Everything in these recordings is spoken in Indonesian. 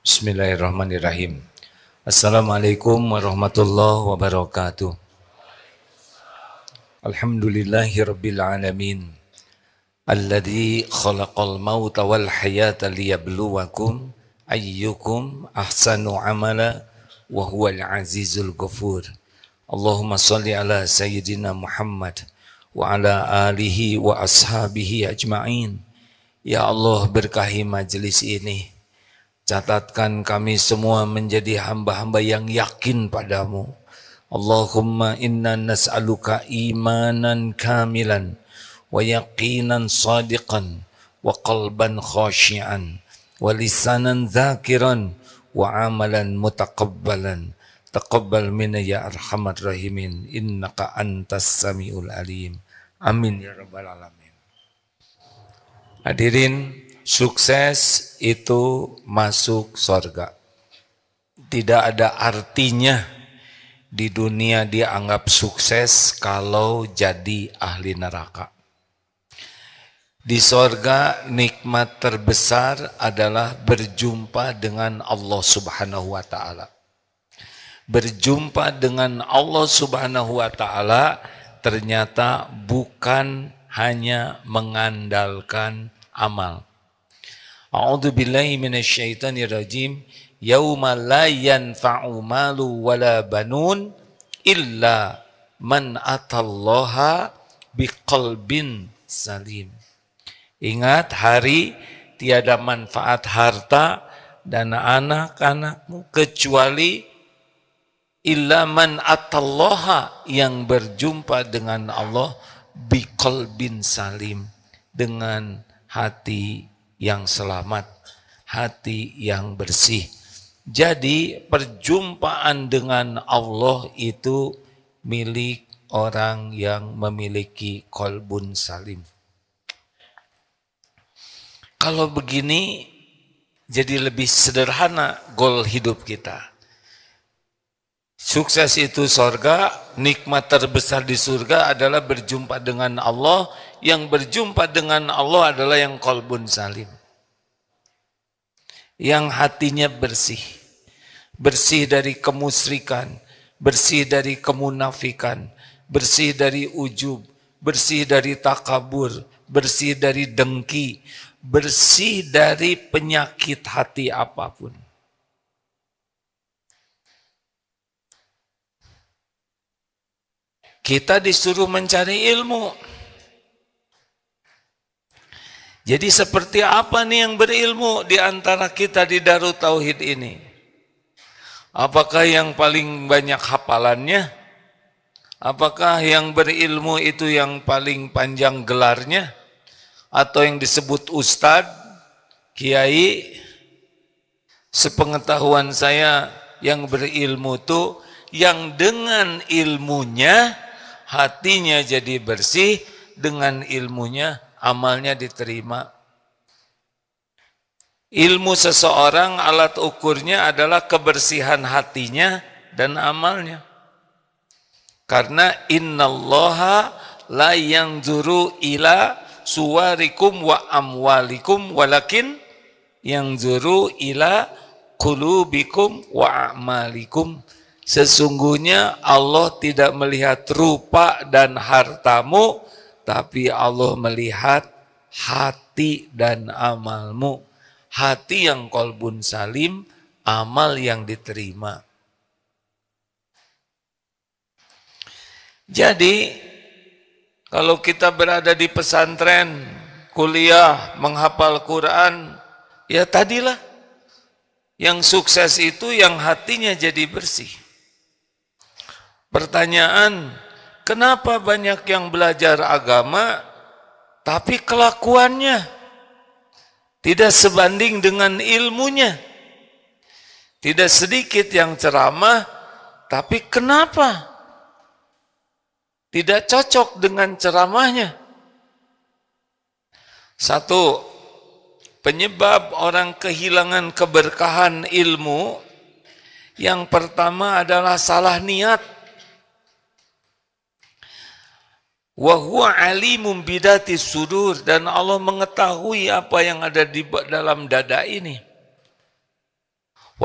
Bismillahirrahmanirrahim. Assalamualaikum warahmatullahi wabarakatuh. Alhamdulillahirabbil alamin. Alladzi khalaqal mauta wal hayata liyabluwakum ayyukum ahsanu amala wa huwal azizul ghafur. Allahumma shalli ala sayyidina Muhammad wa ala alihi wa ashabihi ajma'in. Ya Allah, berkahi majelis ini. Catatkan kami semua menjadi hamba-hamba yang yakin padamu. Allahumma inna nas'aluka imanan kamilan wa yaqinan sadiqan wa qalban khashi'an wa lisanan dhakiran wa amalan mutaqabbalan. Taqabbal minna ya arhamar rahimin innaka antas samiul alim. Amin ya rabbal alamin. Hadirin, sukses itu masuk surga. Tidak ada artinya di dunia dianggap sukses kalau jadi ahli neraka. Di surga nikmat terbesar adalah berjumpa dengan Allah Subhanahu wa taala. Berjumpa dengan Allah Subhanahu wa taala ternyata bukan hanya mengandalkan amal. A'udzu billahi minasyaitonir rajim. Yauma la yanfa'u malu wala banun illa man atallaha biqalbin salim. Ingat, hari tiada manfaat harta dan anak-anakmu kecuali illa man atallaha, yang berjumpa dengan Allah biqalbin salim, dengan hati yang selamat, hati yang bersih. Jadi perjumpaan dengan Allah itu milik orang yang memiliki qalbun salim. Kalau begini jadi lebih sederhana goal hidup kita. Sukses itu surga, nikmat terbesar di surga adalah berjumpa dengan Allah. Yang berjumpa dengan Allah adalah yang qalbun salim, yang hatinya bersih. Bersih dari kemusyrikan, bersih dari kemunafikan, bersih dari ujub, bersih dari takabur, bersih dari dengki, bersih dari penyakit hati apapun. Kita disuruh mencari ilmu. Jadi seperti apa nih yang berilmu di antara kita di Darut Tauhid ini? Apakah yang paling banyak hafalannya? Apakah yang berilmu itu yang paling panjang gelarnya? Atau yang disebut ustadz, kiai? Sepengetahuan saya, yang berilmu itu yang dengan ilmunya hatinya jadi bersih, dengan ilmunya amalnya diterima. Ilmu seseorang alat ukurnya adalah kebersihan hatinya dan amalnya. Karena innallaha la yanzuru ila suwarikum wa amwalikum walakin yanzuru ila qulubikum wa a'malikum. Sesungguhnya Allah tidak melihat rupa dan hartamu, tapi Allah melihat hati dan amalmu. Hati yang qalbun salim, amal yang diterima. Jadi, kalau kita berada di pesantren, kuliah, menghafal Quran, ya tadilah, yang sukses itu yang hatinya jadi bersih. Pertanyaan, kenapa banyak yang belajar agama, tapi kelakuannya tidak sebanding dengan ilmunya? Tidak sedikit yang ceramah, tapi kenapa tidak cocok dengan ceramahnya? Satu, penyebab orang kehilangan keberkahan ilmu, yang pertama adalah salah niat. Wa huwa alimum bidatis sudur, dan Allah mengetahui apa yang ada di dalam dada ini.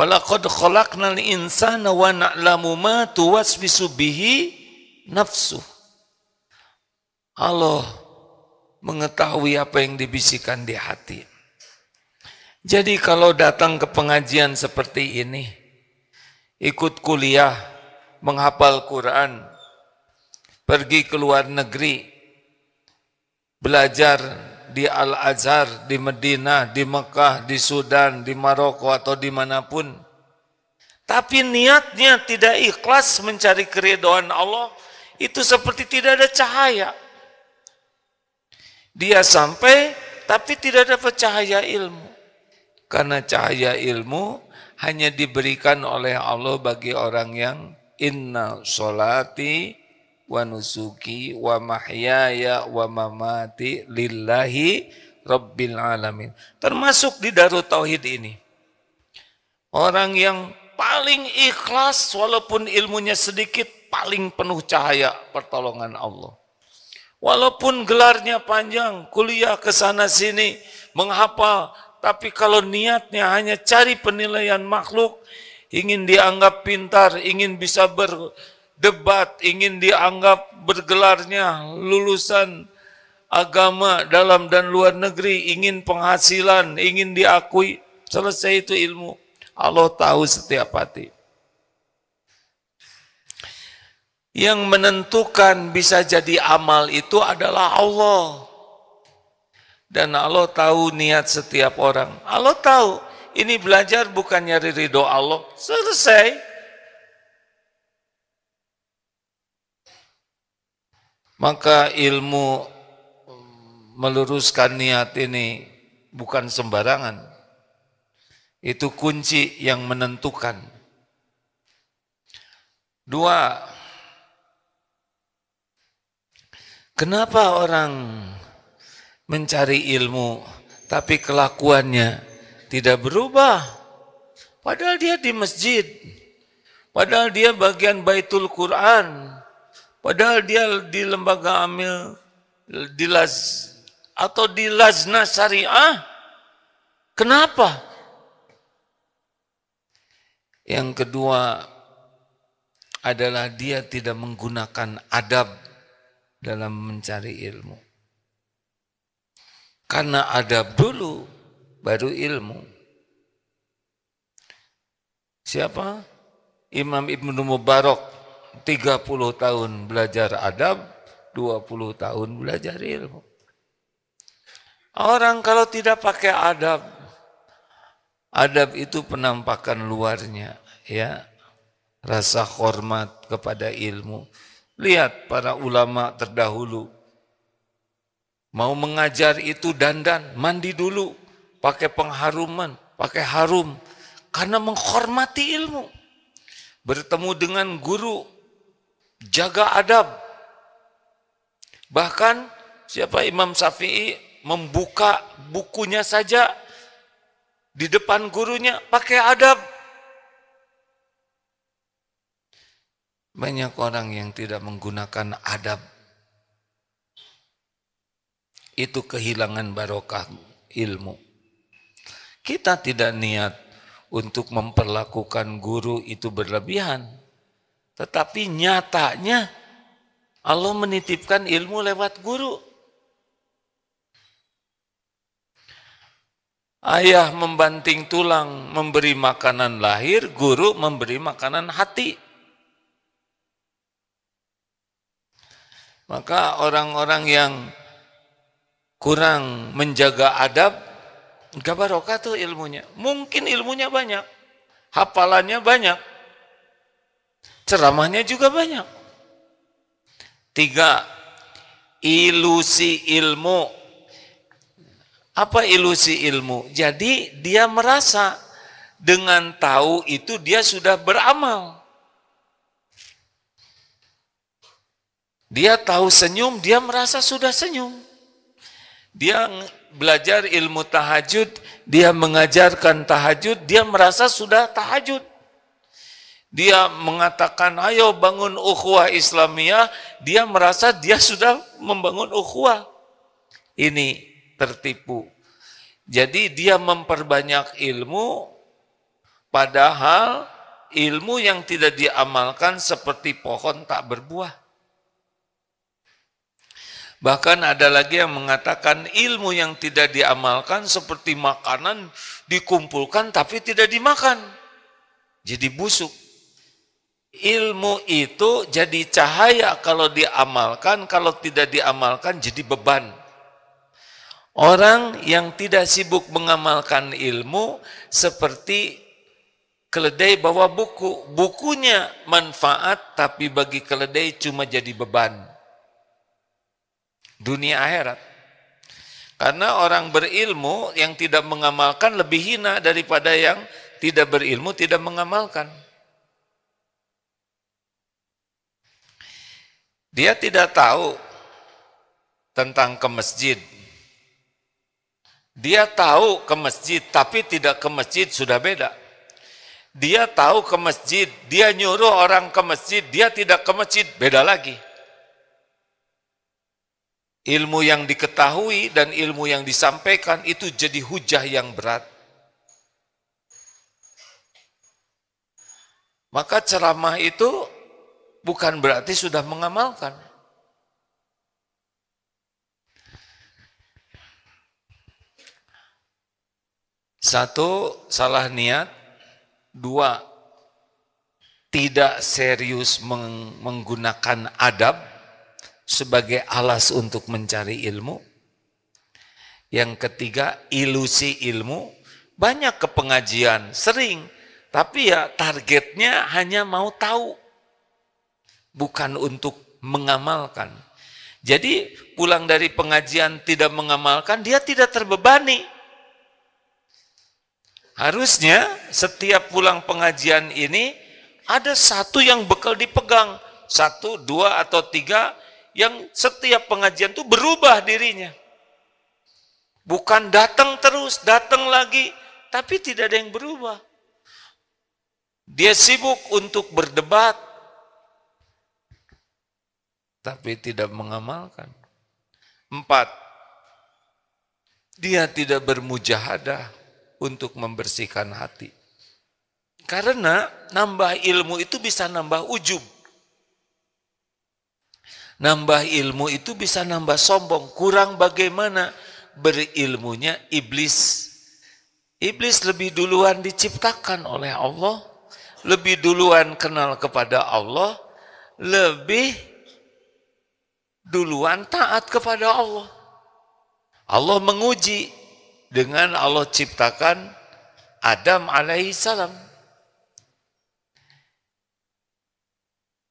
Walaqad khalaqnal insana wa na'lamu ma tuwaswisu bihi nafsuh. Allah mengetahui apa yang dibisikkan di hati. Jadi kalau datang ke pengajian seperti ini, ikut kuliah, menghafal Quran, pergi ke luar negeri, belajar di Al-Azhar, di Medina, di Mekah, di Sudan, di Maroko atau dimanapun, tapi niatnya tidak ikhlas mencari keridhaan Allah, itu seperti tidak ada cahaya. Dia sampai tapi tidak dapat cahaya ilmu. Karena cahaya ilmu hanya diberikan oleh Allah bagi orang yang inna sholati wa nusuki wa mahyaya wa mamati lillahi rabbil alamin. Termasuk di Darut Tauhid ini. Orang yang paling ikhlas walaupun ilmunya sedikit, paling penuh cahaya pertolongan Allah. Walaupun gelarnya panjang, kuliah ke sana sini, menghafal, tapi kalau niatnya hanya cari penilaian makhluk, ingin dianggap pintar, ingin bisa berdebat, ingin dianggap bergelarnya lulusan agama dalam dan luar negeri, ingin penghasilan, ingin diakui, selesai itu ilmu. Allah tahu setiap hati. Yang menentukan bisa jadi amal itu adalah Allah. Dan Allah tahu niat setiap orang. Allah tahu ini belajar bukan nyari ridho Allah. Selesai. Maka ilmu meluruskan niat ini bukan sembarangan. Itu kunci yang menentukan. Dua, kenapa orang mencari ilmu tapi kelakuannya tidak berubah? Padahal dia di masjid, padahal dia bagian Baitul Quran, padahal dia di lembaga amil di Lajnah Syariah. Kenapa? Yang kedua adalah dia tidak menggunakan adab dalam mencari ilmu. Karena adab dulu, baru ilmu. Siapa? Imam Ibnu Mubarak, 30 tahun belajar adab, 20 tahun belajar ilmu. Orang kalau tidak pakai adab, adab itu penampakan luarnya, ya. Rasa hormat kepada ilmu. Lihat para ulama terdahulu, mau mengajar itu dandan, mandi dulu, pakai pengharuman, pakai harum, karena menghormati ilmu. Bertemu dengan guru, jaga adab. Bahkan siapa Imam Syafi'i membuka bukunya saja di depan gurunya pakai adab. Banyak orang yang tidak menggunakan adab. Itu kehilangan barokah ilmu. Kita tidak niat untuk memperlakukan guru itu berlebihan. Tetapi nyatanya Allah menitipkan ilmu lewat guru. Ayah membanting tulang, memberi makanan lahir, guru memberi makanan hati. Maka orang-orang yang kurang menjaga adab, gak barokah tuh ilmunya. Mungkin ilmunya banyak, hafalannya banyak, ceramahnya juga banyak. 3, ilusi ilmu. Apa ilusi ilmu? Jadi dia merasa dengan tahu itu dia sudah beramal. Dia tahu senyum, dia merasa sudah senyum. Dia belajar ilmu tahajud, dia mengajarkan tahajud, dia merasa sudah tahajud. Dia mengatakan, ayo bangun ukhuwah Islamiyah, dia merasa dia sudah membangun ukhuwah. Ini tertipu. Jadi dia memperbanyak ilmu, Padahal ilmu yang tidak diamalkan seperti pohon tak berbuah. Bahkan ada lagi yang mengatakan ilmu yang tidak diamalkan seperti makanan dikumpulkan tapi tidak dimakan. Jadi busuk. Ilmu itu jadi cahaya kalau diamalkan, kalau tidak diamalkan jadi beban. Orang yang tidak sibuk mengamalkan ilmu seperti keledai bawa buku. Bukunya manfaat tapi bagi keledai cuma jadi beban. Dunia akhirat. Karena orang berilmu yang tidak mengamalkan lebih hina daripada yang tidak berilmu tidak mengamalkan. Dia tidak tahu tentang ke masjid. Dia tahu ke masjid tapi tidak ke masjid sudah beda. Dia tahu ke masjid, dia nyuruh orang ke masjid, dia tidak ke masjid, beda lagi. Ilmu yang diketahui dan ilmu yang disampaikan itu jadi hujah yang berat. Maka ceramah itu bukan berarti sudah mengamalkan. Satu, salah niat. Dua, tidak serius menggunakan adab sebagai alas untuk mencari ilmu. Yang ketiga, ilusi ilmu. Banyak ke pengajian, sering. Tapi ya targetnya hanya mau tahu. Bukan untuk mengamalkan. Jadi pulang dari pengajian tidak mengamalkan, dia tidak terbebani. Harusnya setiap pulang pengajian ini ada satu yang bekal dipegang. 1, 2, atau 3 yang setiap pengajian itu berubah dirinya. Bukan datang terus, datang lagi, tapi tidak ada yang berubah. Dia sibuk untuk berdebat, tapi tidak mengamalkan. 4, dia tidak bermujahadah untuk membersihkan hati. Karena nambah ilmu itu bisa nambah ujub. Nambah ilmu itu bisa nambah sombong. Kurang bagaimana berilmunya iblis. Iblis lebih duluan diciptakan oleh Allah. Lebih duluan kenal kepada Allah. Lebih duluan taat kepada Allah. Allah menguji dengan Allah ciptakan Adam alaihissalam.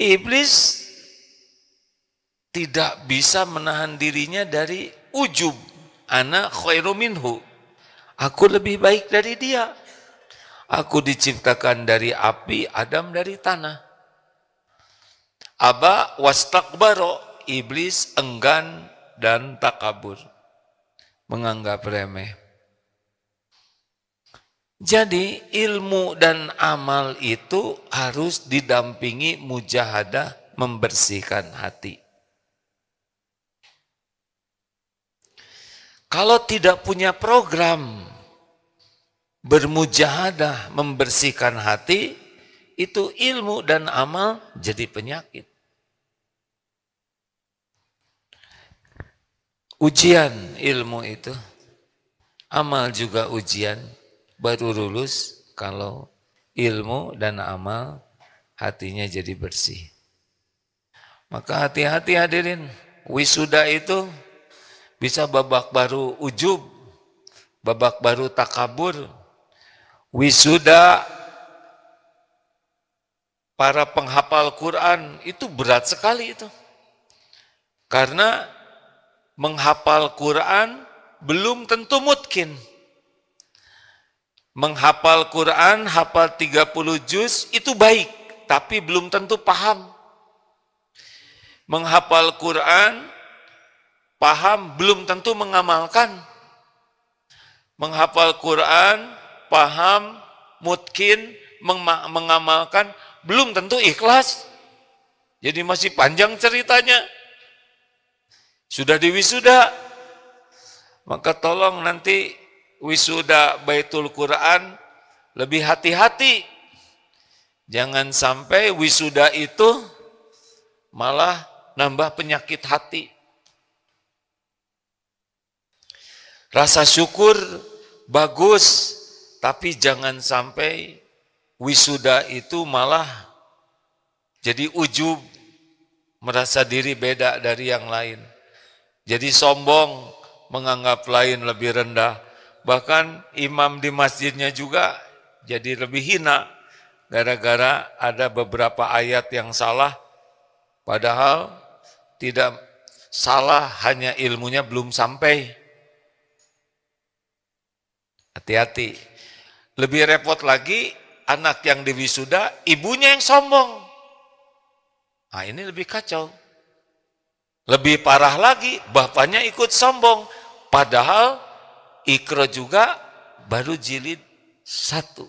Iblis tidak bisa menahan dirinya dari ujub. Ana khairu minhu. Aku lebih baik dari dia. Aku diciptakan dari api, Adam dari tanah. Aba wastakbaro. Iblis enggan dan takabur. Menganggap remeh. Jadi ilmu dan amal itu harus didampingi mujahadah membersihkan hati. Kalau tidak punya program bermujahadah membersihkan hati, itu ilmu dan amal jadi penyakit. Ujian ilmu itu, amal juga ujian, baru lulus kalau ilmu dan amal hatinya jadi bersih. Maka hati-hati hadirin, wisuda itu bisa babak baru ujub, babak baru takabur. Wisuda para penghafal Quran itu berat sekali itu. Karena menghafal Quran belum tentu mungkin. Menghafal Quran, hafal 30 juz itu baik, tapi belum tentu paham. Menghafal Quran, paham, belum tentu mengamalkan. Menghafal Quran, paham, mungkin mengamalkan, belum tentu ikhlas. Jadi masih panjang ceritanya. Sudah diwisuda, maka tolong nanti wisuda Baitul Quran lebih hati-hati. Jangan sampai wisuda itu malah nambah penyakit hati. Rasa syukur bagus, tapi jangan sampai wisuda itu malah jadi ujub, merasa diri beda dari yang lain. Jadi sombong, menganggap lain lebih rendah. Bahkan imam di masjidnya juga jadi lebih hina, gara-gara ada beberapa ayat yang salah, padahal tidak salah, hanya ilmunya belum sampai. Hati-hati. Lebih repot lagi, anak yang diwisuda, ibunya yang sombong. Nah, ini lebih kacau. Lebih parah lagi, bapaknya ikut sombong. Padahal Iqra juga baru jilid 1.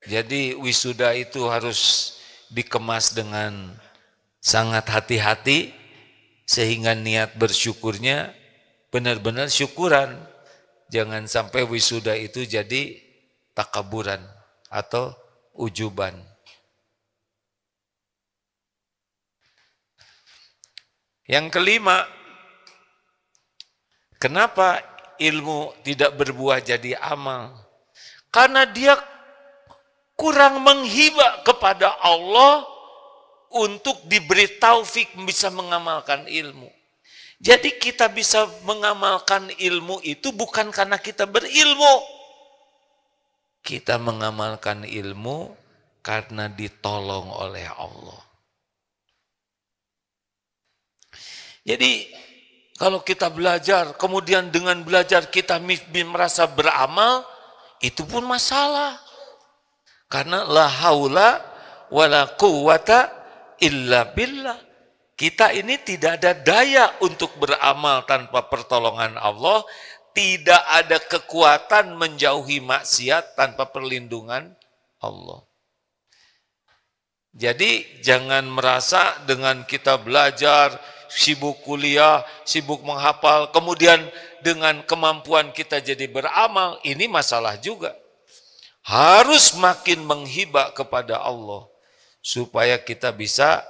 Jadi wisuda itu harus dikemas dengan sangat hati-hati, sehingga niat bersyukurnya benar-benar syukuran. Jangan sampai wisuda itu jadi takaburan atau ujuban. Yang kelima, kenapa ilmu tidak berbuah jadi amal? Karena dia kurang menghibah kepada Allah untuk diberi taufik bisa mengamalkan ilmu. Jadi kita bisa mengamalkan ilmu itu bukan karena kita berilmu. Kita mengamalkan ilmu karena ditolong oleh Allah. Jadi kalau kita belajar, kemudian dengan belajar kita merasa beramal, itu pun masalah. Karena la haula wala quwata illa billah. Kita ini tidak ada daya untuk beramal tanpa pertolongan Allah, tidak ada kekuatan menjauhi maksiat tanpa perlindungan Allah. Jadi jangan merasa dengan kita belajar, sibuk kuliah, sibuk menghafal, kemudian dengan kemampuan kita jadi beramal, ini masalah juga. Harus makin menghibah kepada Allah supaya kita bisa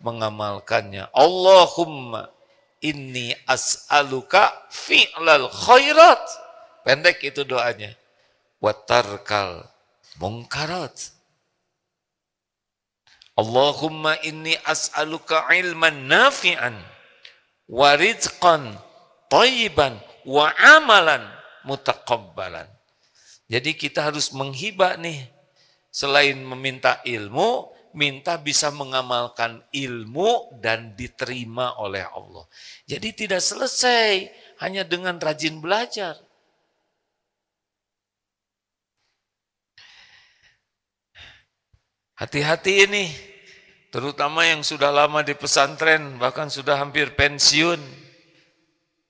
mengamalkannya. Allahumma inni as'aluka fi'lal khairat. Pendek itu doanya. Wa tarkal munkarat. Allahumma inni as'aluka ilman nafi'an wa rizqan thayyiban wa amalan mutaqabbalan. Jadi kita harus menghibah nih. Selain meminta ilmu, minta bisa mengamalkan ilmu dan diterima oleh Allah. Jadi tidak selesai hanya dengan rajin belajar. Hati-hati ini, terutama yang sudah lama di pesantren, bahkan sudah hampir pensiun,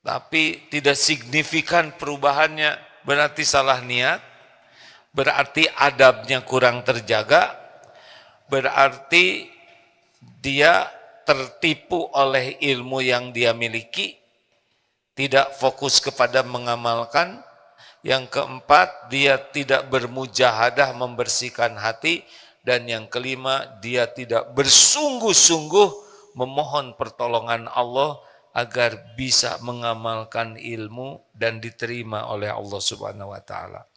tapi tidak signifikan perubahannya, berarti salah niat, berarti adabnya kurang terjaga, berarti dia tertipu oleh ilmu yang dia miliki, tidak fokus kepada mengamalkan. Yang keempat, dia tidak bermujahadah membersihkan hati. Dan yang kelima, dia tidak bersungguh-sungguh memohon pertolongan Allah agar bisa mengamalkan ilmu dan diterima oleh Allah Subhanahu wa taala.